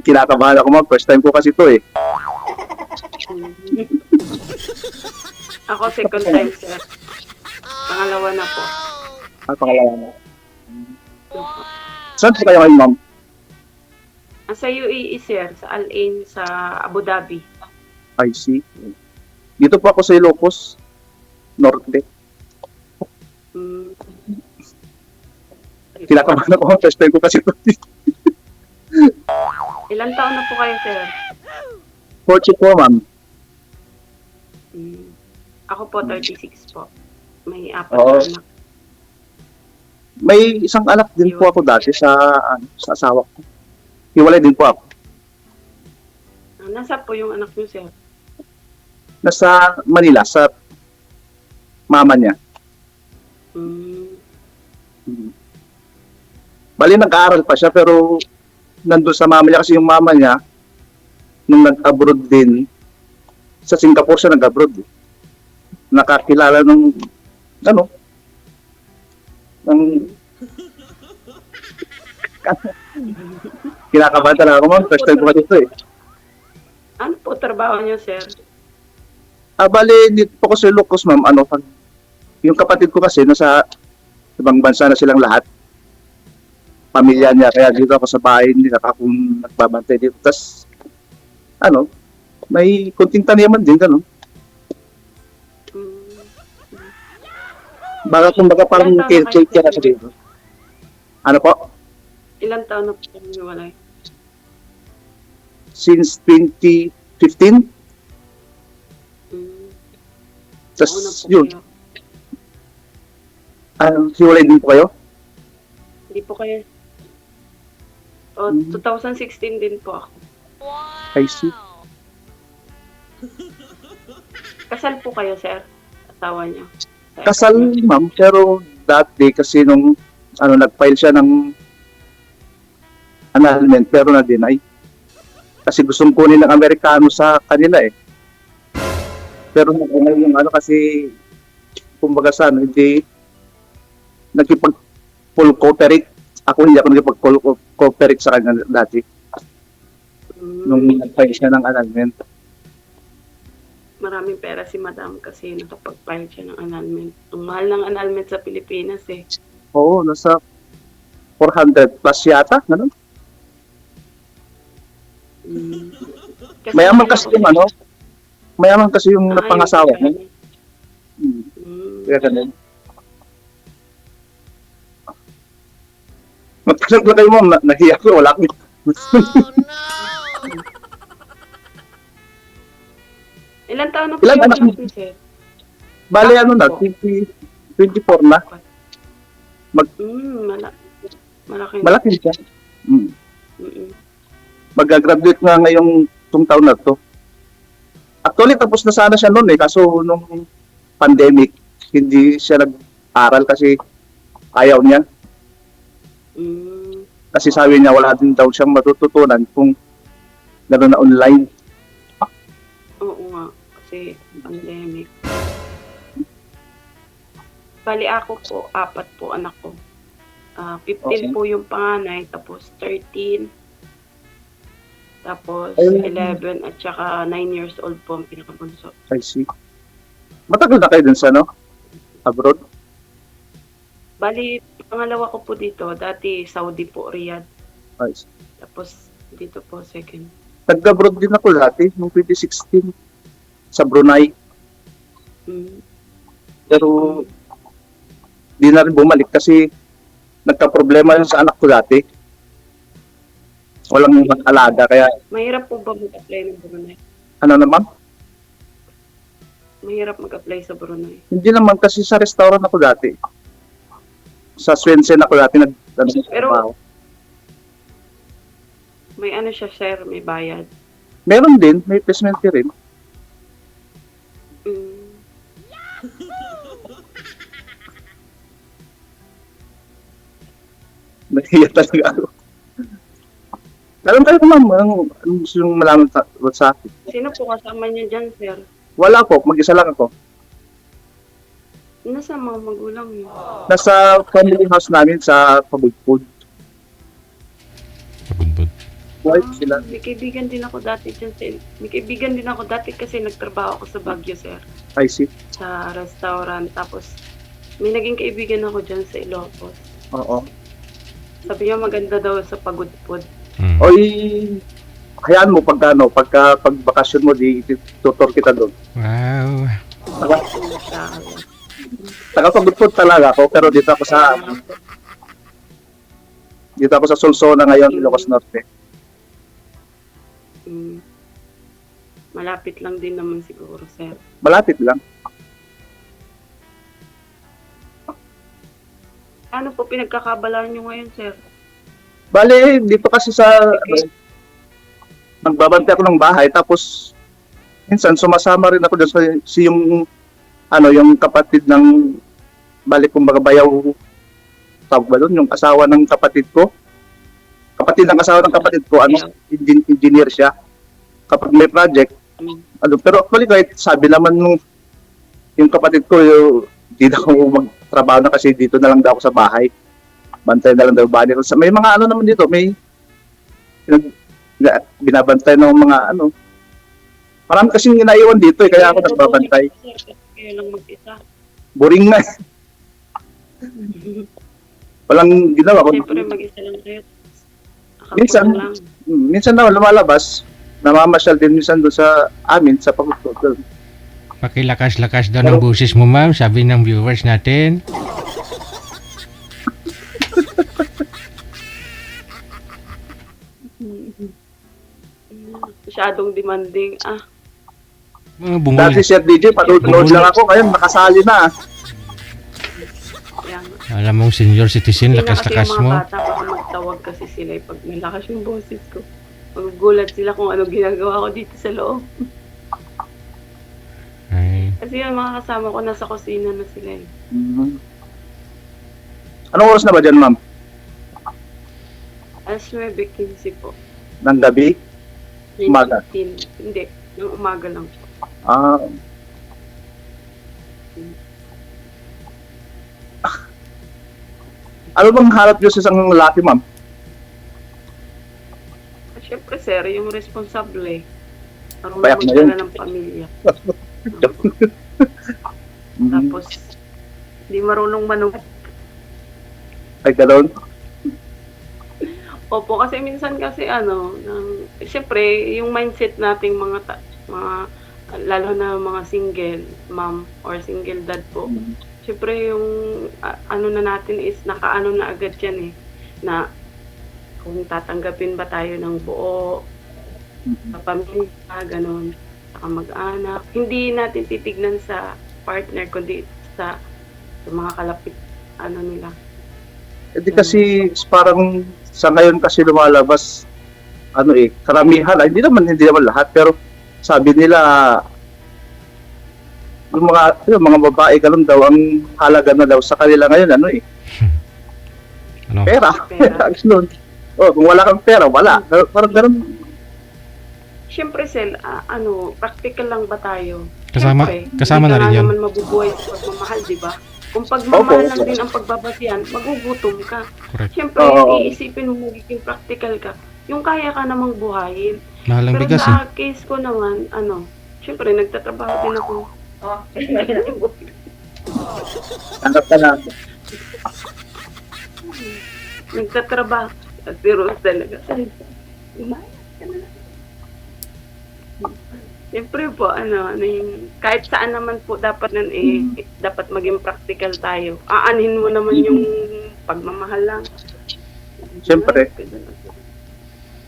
Kinakabahan ako, ma'am. First time ko kasi ito eh. Ako second time, sir. Pangalawa na po. Pangalawa na. Saan po kayo ngayon, ma'am? Sa UAE, sir. Sa Al Ain, sa Abu Dhabi. I see. Dito po ako sa Ilocos Norte. Mm. Kinakabahan ako. First time ko kasi ito. Ilan taon na po kayo, sir? 40 po, ma'am. Mm. Ako po, 36 po. May 4 Oo. na anak. May isang anak din po ako dati sa asawa ko. Hiwalay din po ako. Nasa po yung anak niyo, sir? Nasa Manila, sa mama niya. Mm. Bali, nag-aaral pa siya, pero nandun sa mama niya kasi yung mama niya, nung nag-abroad din, sa Singapore siya nag-abroad. Nakakilala ng, ng, kinakabahan talaga ako, ma'am. First time ko kasi ito eh. Ano po trabaho niyo, sir? Bali, dito po ko sa Ilocos, ma'am, yung kapatid ko kasi, nasa ibang bansa na silang lahat. Pamilya niya, kaya dito ako sa bahay nila akong nagbabantay dito. Tapos, may kunting taniman din, gano'n. Mm. Kumbaga parang Ilan taon na kayo, caretaker ako dito. Ano po? Ilan taon na po kayo niwalay? Since 2015, Mm. tapos Nauna po yun, kayo. hiwalay din po kayo? Hindi po kayo. O, 2016 din po ako. I see. Kasal po kayo, sir? Asawa niyo? Kasal, ma'am, pero dati kasi nung, nag-file siya ng annulment, pero na-deny. Kasi gustong kunin ng Amerikano sa kanila eh. Pero ngayon yung kasi, kumbaga hindi nagkipag-full cooperate. Ako hindi ako nagkipag-full cooperate sa kanya dati. Nung nag-file siya ng annulment. Maraming pera si madam kasi nakapag-file siya ng annulment. Ang mahal ng annulment sa Pilipinas eh. Oo, nasa 400 plus yata, gano'n. Mm. Mayaman kasi yung mayaman kasi yung napangasawa niya. Kaya ganun. Magpalag na kayo, ma'am, nahiya ko, wala akong... Ilan taon na po Ilan yung anak anak niyo, sir? Bale, 24 na. Malaki. Malaki siya. Mm-mm. Mag-graduate nga ngayong itong taon na to. Actually, tapos na sana siya noon eh. Kaso nung pandemic, hindi siya nag-aral kasi ayaw niya. Mm. Kasi sabi niya wala din daw siyang matututunan kung gano'n na online. Oo nga, kasi pandemic. Bali ako po, 4 po anak ko. 15 Okay. po yung panganay, tapos 13, tapos Ayun. 11, at saka 9 years old po ang pinakabunso. I see. Matagal na kayo dun sa abroad? Bali, pangalawa ko po dito, dati Saudi po, Riyadh. I see. Tapos dito po, second. Nag-abroad din ako dati, noong 2016, sa Brunei. Mm. Pero, di na rin bumalik kasi nagka-problema yun sa anak ko dati. Walang alaga, kaya Mahirap po ba mag-apply ng Brunei? ano naman, Mahirap mag-apply sa Brunei. hindi naman kasi sa restaurant ako dati. Sa Swensen ako dati Pero- May ano siya, sir, may bayad. meron din, may placement fee rin. Mm. Nahiya talaga ako. Alam kayo ma'am, anong gusto yung malaman sa akin? Sino po kasama niyo dyan, sir? Wala po, mag-isa lang ako. Nasa mga magulang niyo? Nasa family house namin sa Pabudpud. Pabudbud. wife sila. May kaibigan din ako dati dyan may kaibigan din ako dati kasi nagtrabaho ako sa Baguio, sir. I see. Sa restaurant. Tapos, may naging kaibigan ako dyan sa Ilocos. Oo. Sabi niya maganda daw sa pagudpod. Oy, hayaan mo pagka pagbakasyon mo, di tutor kita doon. Wow. Taga-pagudpod talaga ako, pero dito ako sa Solsona ngayon, Ilocos Norte. Malapit lang din naman siguro, sir. Malapit lang. Ano po pinagkakabalaan nyo ngayon, sir? Bale, dito kasi nagbabantay ako ng bahay, tapos minsan sumasama rin ako doon sa yung kapatid ng balik kumbaga bayaw, tawag ba doon, yung asawa ng kapatid ko. Kapatid ng asawa ng kapatid ko, engineer siya. Kapag may project, pero actually kahit sabi naman yung kapatid ko, hindi na ako magtrabaho na kasi dito na lang daw ako sa bahay. Bantay na lang daw bahay. May mga naman dito, may binabantay ng mga marami kasing inaiwan dito kaya ako nagbabantay. Kayo lang mag-isa. Boring na. Walang ginawa ko. Siyempre mag-isa lang kayo. Minsan na lumalabas, namamasyal din minsan doon sa amin sa pagtutulog. Pakilakas-lakas daw ng boses mo, ma'am, sabi ng viewers natin. Masyadong demanding. Mga bungol. Dati Sir DJ, panood lang ako, ngayon nakasali na. Yan. Alam mong senior citizen, lakas-lakas Kasi yung mo. mga bata, baka magtawag kasi sila pag malakas yung boses ko. Magugulat sila kung ano ginagawa ko dito sa loob. Ay, Kasi yung mga kasama ko nasa kusina na sila eh. Anong oras na ba dyan, ma'am? Alas 9:15 po. Ng gabi? Umaga? 9:15. Hindi, ng umaga lang po. Ano bang hanap nyo sa isang lalaki, ma'am? Siyempre sir, yung responsable. Marunong Bayak na yun. magdala ng pamilya. Tapos, hindi marunong manong. Ay, gano'n? Opo, kasi minsan kasi siyempre, yung mindset nating mga lalo na mga single mom or single dad po. Siyempre, yung na natin is nakaano na agad yan eh, na kung tatanggapin ba tayo ng buo, sa pamilya, ganun, saka mag-anak. Hindi natin titignan sa partner, kundi sa mga kalapit, nila. Hindi kasi parang sa ngayon kasi lumalabas, karamihan, hindi naman lahat, pero sabi nila, yung mga babae ganun daw, ang halaga na daw sa kanila ngayon, ano? Pera. Ganun. Kung wala kang pera, wala. Parang ganun. Siyempre, Sel, practical lang ba tayo? Kasama na rin Hindi yan. ka naman mabubuhay sa pagmamahal, di ba? Kung pagmamahal lang din ang pagbabasihan, magugutom ka. Correct. Siyempre, iisipin mo magiging practical ka. Yung kaya ka namang buhayin. Mahal ang Pero bigas sa case ko naman, siyempre, nagtatrabaho din ako. Tanggap ka na. Nagtatrabaho. Pero talaga. Siyempre po, yung, kahit saan naman po dapat dapat maging practical tayo. Aanhin mo naman yung pagmamahal lang. Siyempre.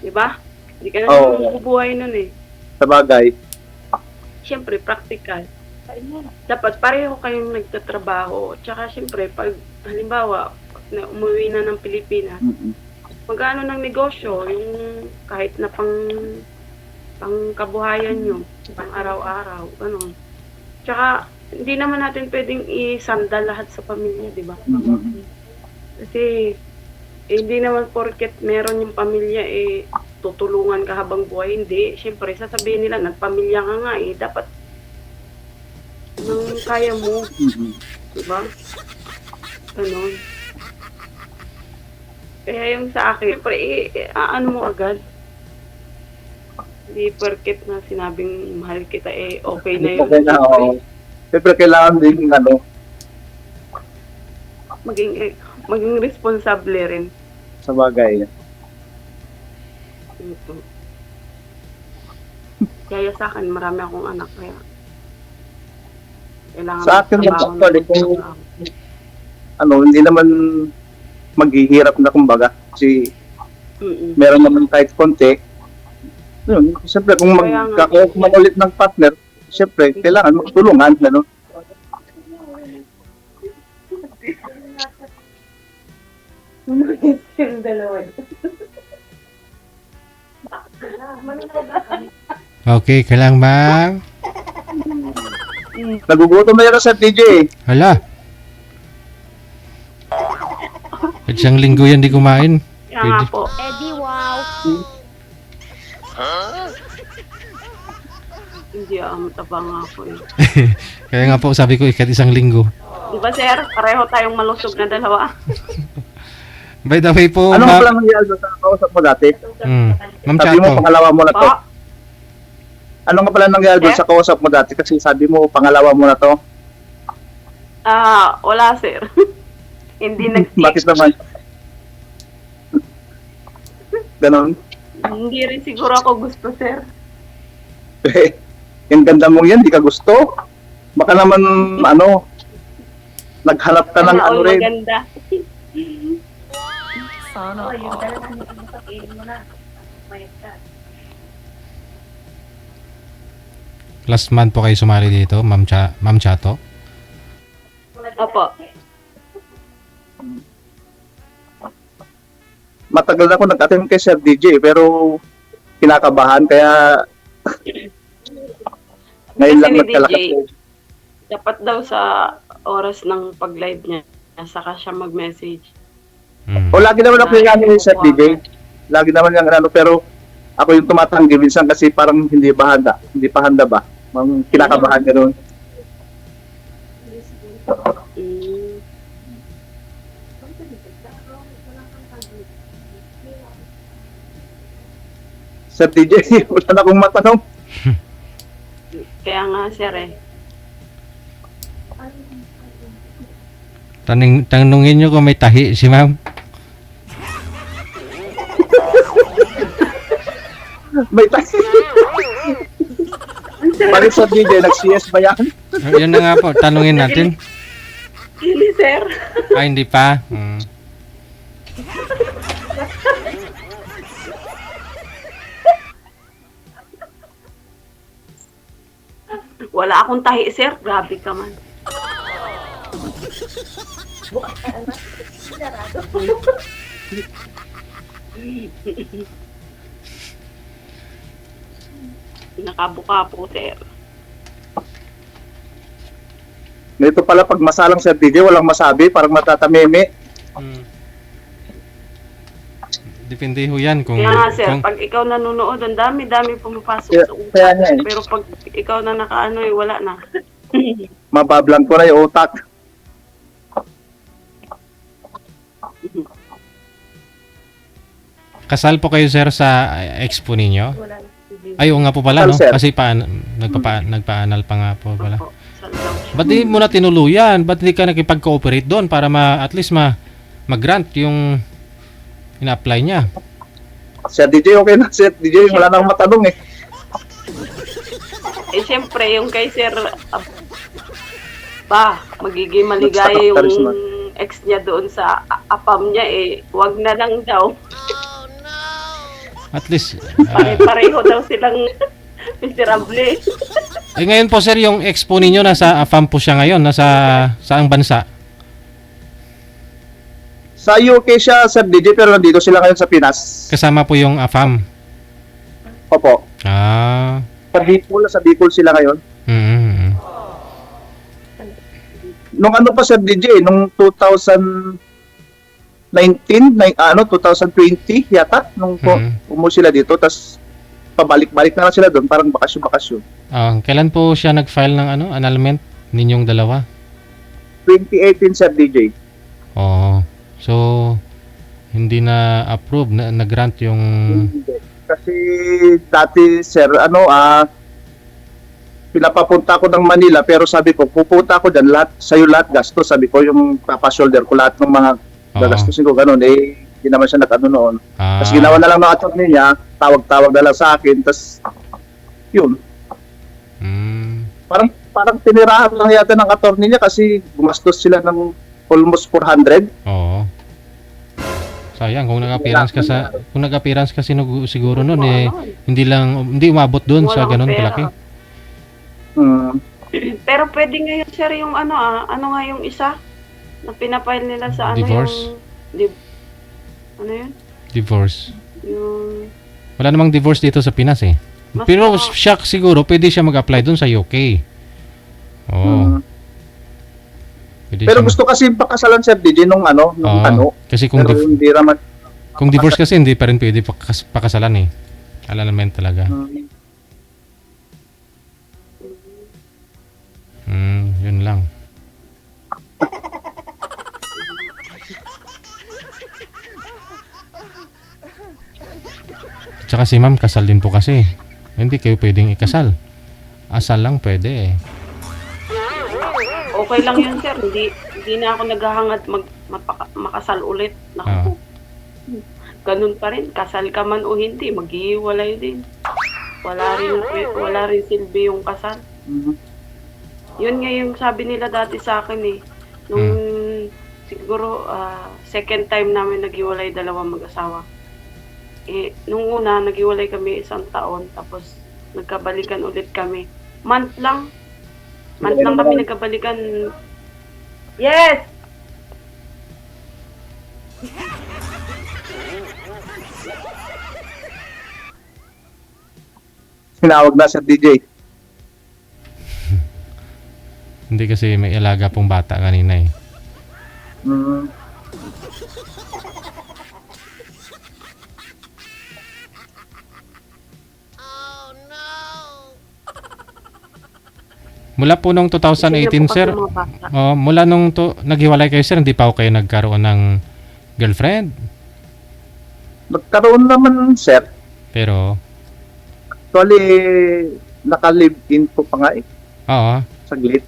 Diba? Hindi ka na naman bubuhay nun eh. Sa bagay. Siyempre, practical. Dapat pareho kayong nagtatrabaho. Tsaka siyempre, pag halimbawa, pag umuwi na ng Pilipinas, magkano ng negosyo, yung kahit na pang kabuhayan nyo, pang araw-araw, ganun. Tsaka, hindi naman natin pwedeng isandal lahat sa pamilya, di ba? Kasi, hindi naman porket meron yung pamilya, tutulungan ka habang buhay. Hindi. Siyempre, sasabihin nila, nagpamilya ka nga dapat nang kaya mo. Di ba? Ganun. Kaya yung sa akin, siyempre, mo agad. Hindi porket na sinabing mahal kita okay na yun. Okay na, oo. Siyempre, kailangan din, Maging responsable rin. sa bagay. Ito. Kaya sa akin, marami akong anak. Kaya kailangan Sa akin, magtrabaho actually, ng kung- trabaho. Hindi naman maghihirap na kumbaga. Kasi Mm-mm. meron naman kahit konti. Yun, siyempre, kung Kaya nga. magkakaroon ulit ng partner, siyempre, kailangan magtulungan, ano? Yung dalawa. Okay ka lang, ma'am? Nagugutom na yan sa DJ. Hala. At isang linggo yan di kumain. Kaya nga Pwede. po. Eddie, wow. Hindi mataba nga po eh. Kaya nga po sabi ko ikat isang linggo. Di ba sir? Pareho tayong malusog na dalawa. By the way po, Ano nga ma'am. pala nangyari doon sa kausap mo dati? Ma'am Sabi mo, Chato. pangalawa mo na to. Po? Ano nga pala nangyari doon Eh? sa kausap mo dati? Kasi sabi mo, pangalawa mo na to. Wala sir. Hindi Bakit naman? Ganon. Hindi rin siguro ako gusto sir. Yung ganda mong yan, di ka gusto. Baka naman, naghanap ka ng Sana all rin. maganda. Last month po kayo sumali dito, Ma'am Chato. Opo. Matagal na ako nag-attend kay Sir DJ, pero kinakabahan, kaya ngayon Kasi lang ni nagkalakas. DJ, dapat daw sa oras ng pag-live niya, saka siya mag-message. O lagi naman ako yung ni Sir DJ. Lagi naman yung pero ako yung tumatanggi minsan kasi parang hindi pa handa ba? Kinakabahan gano'n. Mm. Sir DJ, wala na akong matanong. Kaya nga sir eh. Tanungin nyo kung may tahi si ma'am. May tayo. Bakit Sir DJ, nag-CS ba yan? Yun na nga po, tanungin natin. Hindi sir. Hindi pa. Wala akong tahi sir. Grabe ka man. Nakabuka po sir. Ganito pala pag masalang Sir DJ, walang masabi, parang matatameme. Depende ho yan kung... Kaya nga sir, kung pag ikaw nanonood, ang dami-dami pumapasok Kaya- sa utak. kaya nga eh. Pero pag ikaw na nakaano wala na. Mabablang ko na yung utak. kasal po kayo sir sa expo ninyo? Wala na. Ay, oo nga po pala, no? Kasal, sir. Kasi nagpaanal pa nga po pala. Opo, saan daw siya? Ba't di mo na tinuluyan? Ba't di ka nakipag-cooperate doon para at least mag-grant yung ina-apply niya? Sir DJ, okay na. Sir DJ, wala nang matanong eh. Eh, syempre, yung kay Sir, magiging maligaya Nagstataris yung na. ex niya doon sa apam niya wag na lang daw. At least, Pare-pareho daw silang miserable. ay ngayon po sir, yung expo ninyo nasa AFAM po siya ngayon, nasa saang bansa? Sa UK siya, Sir DJ, pero nandito sila ngayon sa Pinas. Kasama po yung AFAM. Opo. Ah, Sa Bicol sila ngayon. mm. Nung pa Sir DJ, nung 2020 yata, nung umuwi sila dito, tas pabalik-balik na lang sila doon, parang bakasyon-bakasyon. Kailan po siya nag-file ng annulment ninyong dalawa? 2018 Sir DJ. Oh, so hindi na approve na grant yung Kasi dati, sir, pinapapunta ko ng Manila, pero sabi ko, pupunta ako dyan, sa'yo lahat gastos. Sabi ko, yung papashoulder ko lahat ng mga Oo. gagastusin ko, ganun. Hindi naman siya nag-ano noon. Ah, Tapos ginawa na lang ng attorney niya, tawag-tawag na lang sa akin, tapos, yun. Parang tinirahan lang yata ng attorney niya kasi gumastos sila ng almost 400. oo. Sayang kung nag-appearance ka siguro noon hindi umabot doon sa Walang ganun pera. kalaki. Pero pwede ngayon, sir, yung ano nga yung isa na pinapile nila sa Divorce? Ano yun? Divorce. Yung Wala namang divorce dito sa Pinas eh. Mas Pero ma- siya siguro pwede siya mag-apply doon sa UK. Oo. Pwede Pero siya gusto kasi pakasalan, Sir DJ, nung Oo. Kasi kung pero hindi naman. kung divorce kasi hindi pa rin pwede pakasalan eh. Alam talaga. Yun lang. Tsaka si ma'am kasal din po kasi. Hindi kayo pwedeng ikasal. Asal lang pwede eh. okay lang yun, sir. Hindi na ako naghahangad makasal ulit. Naku. Ganun pa rin. Kasal ka man o hindi, maghihiwalay din. Wala rin silbi yung kasal. Yun nga yung sabi nila dati sa akin eh. Nung siguro second time namin naghiwalay dalawang mag-asawa. Nung una, naghiwalay kami 1 taon, tapos nagkabalikan ulit kami. Month lang kami nagkabalikan. Yes! Tinawag na, Sir DJ. Hindi kasi may alaga pong bata kanina eh. Mula po nung 2018 sir, mula nung naghiwalay kayo sir, hindi pa ako kayo nagkaroon ng girlfriend. Nagkaroon naman, Sir. Pero, Actually, naka-live-in po pa nga eh. oo, Saglit.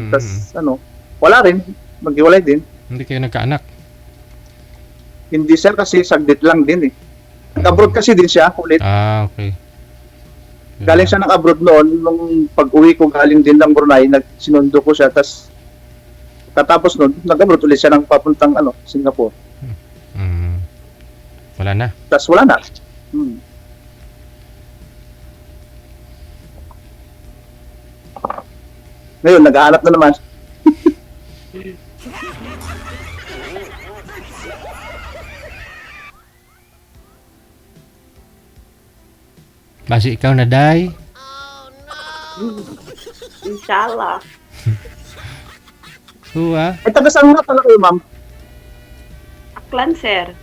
Tapos, wala rin. Maghiwalay din. hindi kayo nagkaanak. Hindi, Sir, kasi saglit lang din eh. Nag-abroad kasi din siya ulit. Ah, okay. Galing siya ng abroad noon. Nung pag-uwi ko galing din ng Brunei, sinundo ko siya. Tapos, katapos noon, nag-abroad ulit siya ng papuntang Singapore. Wala na. Tapos wala na. Ngayon, nag-aanap na naman. Basi ikaw na, Day. Inshallah. Huwa. Ay, taga saan nga pala kayo, ma'am? Aklan, sir.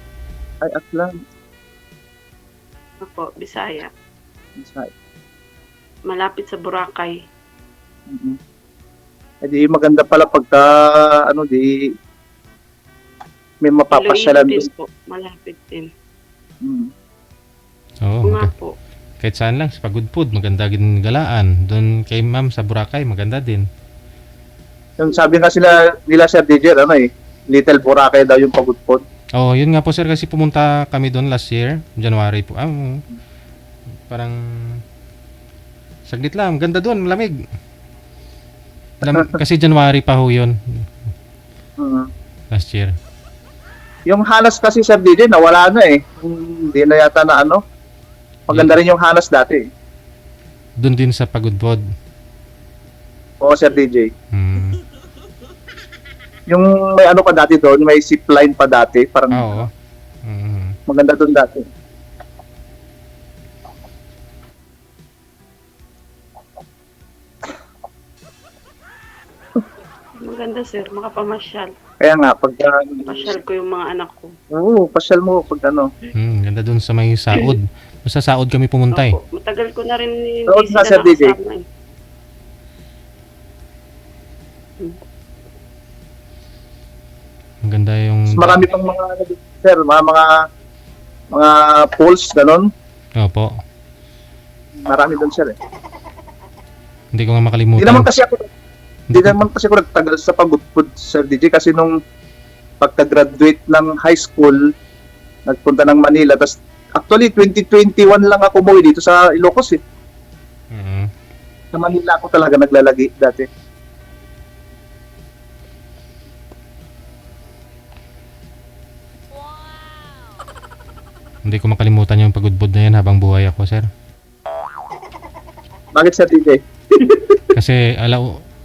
Ay, Aklan. Opo, Bisaya. Inside. Malapit sa Boracay. Eh, di maganda pala pagka, may mapapasyalan Iloilo doon. din po. Malapit din. Oo, Oo nga po. kahit saan lang, sa Pagudpud, maganda din galaan. Doon kay ma'am sa Boracay, maganda din. Yung sabi nga nila Sir DJ, Little Boracay daw yung Pagudpod. Oh, yun nga po sir, kasi pumunta kami doon last year, January po. Parang saglit lang, ganda doon, malamig. Kasi January pa ho yun, last year. Yung Hanas kasi, Sir DJ, nawala na eh. Hindi na yata na Maganda rin yung Hanas dati eh. Doon din sa Pagudpod. Oo, Sir DJ. Yung may pa dati doon, may zipline pa dati. Parang Oo. maganda doon dati. Maganda, sir. Makapamasyal. Kaya nga, pagka... Pasyal ko yung mga anak ko. Oo, pasyal mo pag Ganda doon sa may Saod. Basta Saod kami pumunta eh. Opo. Matagal ko na rin hindi Saud sila na, Sir DJ. nakasama eh. Maganda yung... Marami pang mga, Sir, mga pools, ganon. Opo. Marami doon, sir. Hindi ko nga Hindi makalimutan. naman kasi ako nagtagal sa pagudpod, Sir DJ, kasi nung pagka-graduate ng high school, nagpunta ng Manila, tapos actually 2021 lang ako umuwi dito sa Ilocos eh. Mm. Sa Manila ako talaga naglalagi dati. Hindi ko makalimutan yung pagudbod na yan habang buhay ako, sir. Bakit, Sir DJ? Kasi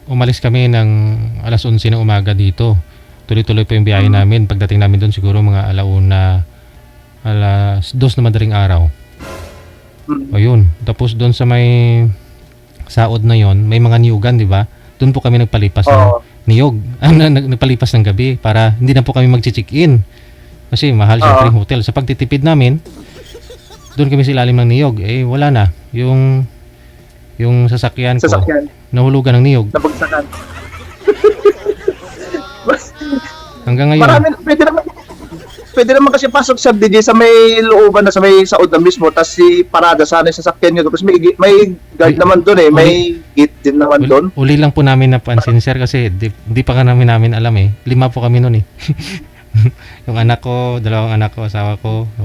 umalis kami ng alas 11 ng umaga dito. Tuloy-tuloy po yung biyahe namin. Pagdating namin doon siguro mga alas 2 na madaling araw. O yun. Tapos doon sa may saod na yon, may mga niyugan, di ba? Doon po kami nagpalipas ng Oo. niyog. Nagpalipas ng gabi para hindi na po kami mag-check-in. Kasi mahal syempre yung hotel. Sa pagtitipid namin, doon kami sa ilalim ng niyog. Eh, wala na. Yung sasakyan ko, Sasakyan, nahulugan ng niyog. nabagsakan. Hanggang ngayon, Marami, pwede naman kasi pasok sa DJ sa may looban na sa may saod na mismo, tapos si parada sana yung sasakyan nyo. Tapos may guard naman doon eh, may gate din naman doon. uli lang po namin napansin, sir, kasi di pa ka namin alam eh. 5 po kami noon eh. Yung anak ko, 2 anak ko, asawa ko. So,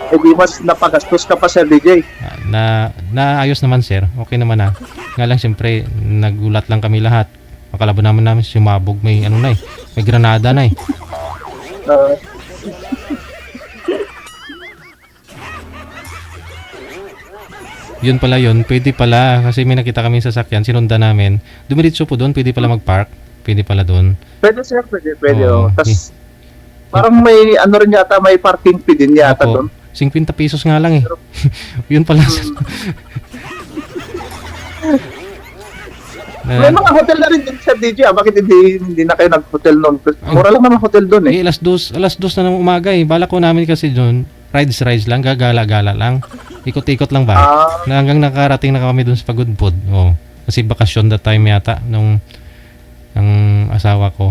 Eh di mas napagastos ka pa, Sir DJ. naayos naman, sir. Okay naman na. Nga lang, siyempre, nagulat lang kami lahat. Makalabo namin sumabog. May ano na eh. May granada na eh. Yun pala yun. Pwede pala. Kasi may nakita kami sa sasakyan. Sinundan namin. Dumiritso po doon. Pwede pala mag-park. Pwede pala doon. Pwede, Sir, pwede. Oo. Oh. Tapos parang may ano rin yata, may parking fee din yata Opo. doon. 50 pesos nga lang eh. Yun pala. May mga hotel na rin din, Sir DJ. Bakit hindi na kayo nag-hotel noon? Mura lang naman hotel doon eh. Alas 2 na ng umaga eh. Bala ko namin kasi doon, rides lang, gagala-gala lang. Ikot-ikot lang ba? Na hanggang nakarating na kami doon sa Pagudpod. Oh. Kasi bakasyon that time yata nung ng asawa ko.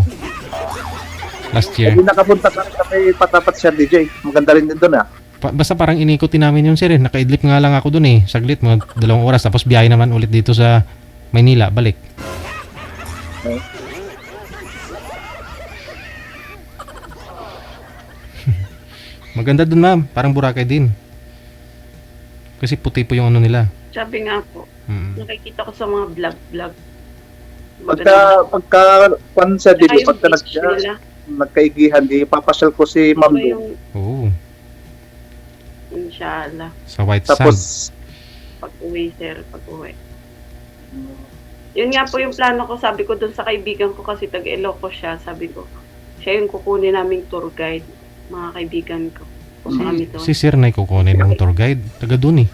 Last year. Hindi nakapunta ka sa may patapat, Sir DJ. Maganda rin din doon ah. Basta parang inikutin namin yun, sir eh. Nakaidlip nga lang ako doon eh. Saglit, mga 2 oras. Tapos biyahe naman ulit dito sa Maynila, balik. Okay. Maganda doon, ma'am. Parang Boracay din. Kasi puti po yung ano nila. Sabi nga po, nakikita ko sa mga vlog. Pagka Sir DJ, Ayun, pagka beach nila. nagkaigihan, di papasyal ko si Ma'am Ano doon. yung, Oo. inshallah, Sa White Sand. Tapos, pag-uwi, sir, pag-uwi. Yun nga po yung plano ko, sabi ko dun sa kaibigan ko kasi taga-Ilocos siya, sabi ko, siya yung kukunin naming tour guide, mga kaibigan ko. Kung kami doon. Si Sir na kukunin mong tour guide. Taga doon eh.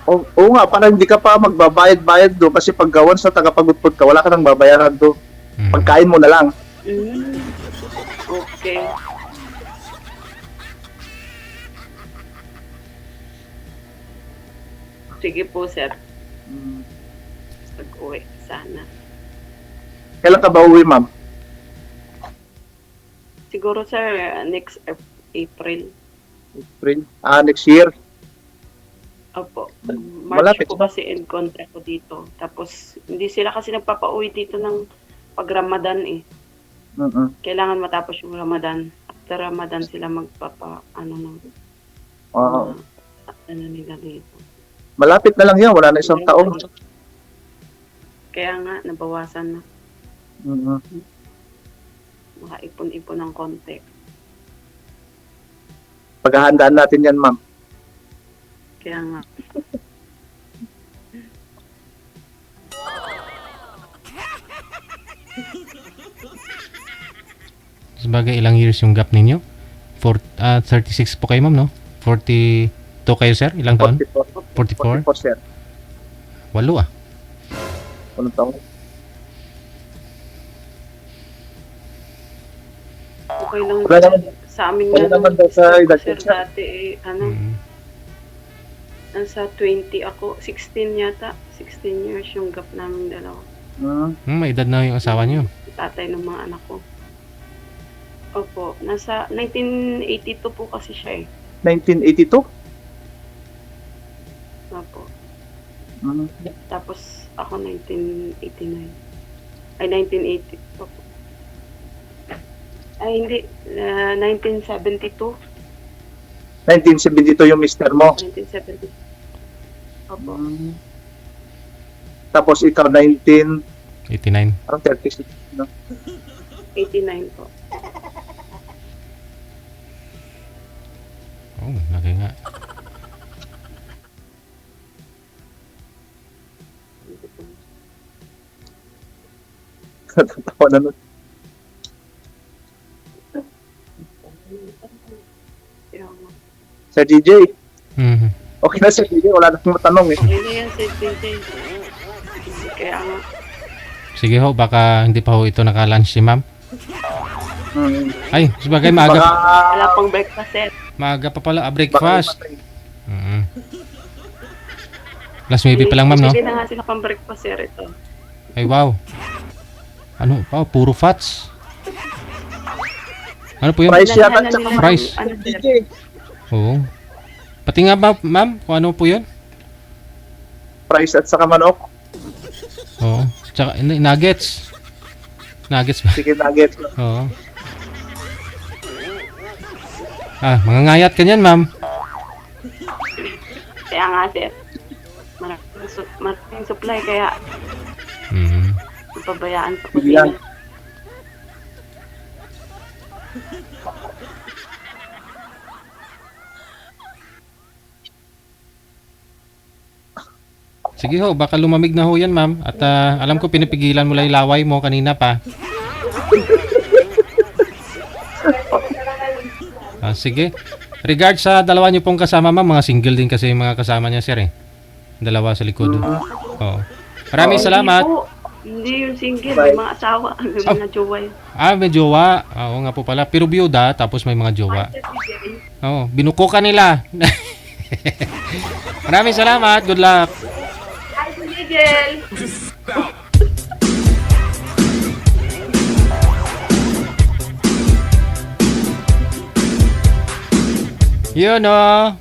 oo nga, parang hindi ka pa magbabayad-bayad doon kasi pag gawan sa tagapagudpod ka, wala ka nang babayaran doon. Mm. Pagkain mo na lang. Okay. Sige po, sir. Pag-uwi, sana. Kailan ka ba uwi, Ma'am? Siguro, sir, next April. April? Next year? Opo. Malapit March po na. kasi end contract ko dito. Tapos, hindi sila kasi nagpapauwi dito ng pag-Ramadan eh. Kailangan matapos yung Ramadan. After Ramadan sila Oo. ano nila dito. Malapit na lang yan, wala na isang taon. Kaya nga, nabawasan na. Makaipon-ipon ng konti. Paghahandaan natin yan, Ma'am. Kaya nga. Sabagay, ilang years yung gap ninyo? 36 po kayo, ma'am, no? 42 kayo, sir? Ilang taon? 44? 44, sir. 8 ah. Anong taon? Okay lang. Wala naman. Sa amin Wala nga naman nung daw sa edad sir ko, sir. dati nasa 20 ako, 16 yata. 16 years yung gap namin dalawa. May edad na yung asawa nyo. Tatay ng mga anak ko. Opo, nasa 1982 po kasi siya eh. 1982? Opo. Mm. Tapos ako 1989. Ay, 1980. Opo. Ay, hindi. 1972. 1972 yung mister mo. 1970. Opo. Mm. Tapos ikaw 19, 89. parang 36, no? 89 po. Oh, laki nga. Natatawa na nun. Sir DJ, Mhm. okay na Sir DJ, wala na akong matanong eh. Hindi yan si DJ. Kaya nga. Sige ho, baka hindi pa ho ito naka-lunch si ma'am. Hmm. Ay, sabagay Baka, maaga, Wala pang breakfast eh. maaga pa pala, baka breakfast. Mhm. Last maybe pa lang ma'am, no? Hindi na nga sila pang breakfast sir ito. Ay, wow. Ano pa? Puro fats. Ano po yun? price yata Dinadala tsaka nila ng Price. Ano, Sir sir. DJ. Oo. Pati nga ba, ma'am, kung ano po yun? Price at saka manok. Oo. Tsaka, nuggets. Nuggets ba? Chicken nuggets. Oo. Ah, mga ngayat ka niyan, ma'am. Kaya nga sir. Maraming supply kaya Mhm. pabayaan sa Sige lang. kusina. Sige ho, baka lumamig na ho yan, ma'am. At alam ko pinipigilan mo lang yung laway mo kanina pa. Sige. Regards sa dalawa niyo pong kasama, ma'am. Mga single din kasi yung mga kasama niya, sir, eh. Dalawa sa likod. Oo. Maraming salamat. Hindi po. Hindi yung single, may mga asawa, may mga jowa yun. Ah, may jowa. Oo nga po pala. Pero byuda, tapos may mga jowa. Oo, binuko ka nila. Maraming salamat. Good luck. Hi, Miguel! Yun, oh.